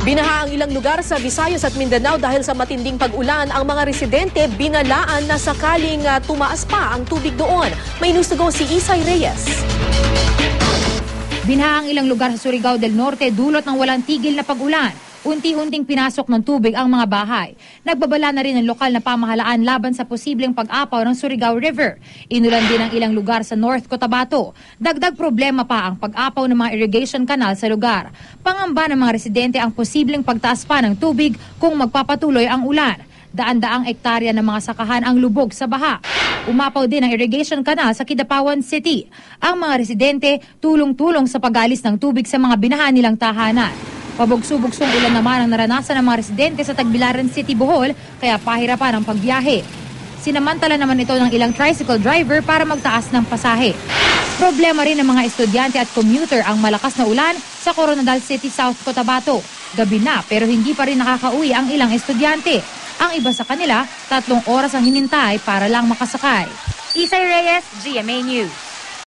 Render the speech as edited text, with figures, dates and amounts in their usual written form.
Binaha ang ilang lugar sa Visayas at Mindanao dahil sa matinding pag-ulan. Ang mga residente binalaan na sakaling tumaas pa ang tubig doon. May news to go si Isay Reyes. Binaha ang ilang lugar sa Surigao del Norte dulot ng walang tigil na pag-ulan. Unti-unting pinasok ng tubig ang mga bahay. Nagbabala na rin ang lokal na pamahalaan laban sa posibleng pag-apaw ng Surigao River. Inulan din ang ilang lugar sa North Cotabato. Dagdag problema pa ang pag-apaw ng mga irrigation canal sa lugar. Pangamba ng mga residente ang posibleng pagtaas pa ng tubig kung magpapatuloy ang ulan. Daan-daang ektarya ng mga sakahan ang lubog sa baha. Umapaw din ang irrigation canal sa Kidapawan City. Ang mga residente tulong-tulong sa pag-alis ng tubig sa mga binahan nilang tahanan. Pabugso-bugsong ulan naman ang naranasan ng mga residente sa Tagbilaran City, Bohol, kaya pahirapan ang pagbiyahe. Sinamantala naman ito ng ilang tricycle driver para magtaas ng pasahe. Problema rin ng mga estudyante at commuter ang malakas na ulan sa Coronadal City, South Cotabato. Gabi na pero hindi pa rin nakakauwi ang ilang estudyante. Ang iba sa kanila, 3 oras ang hinintay para lang makasakay. Isay Reyes, GMA News.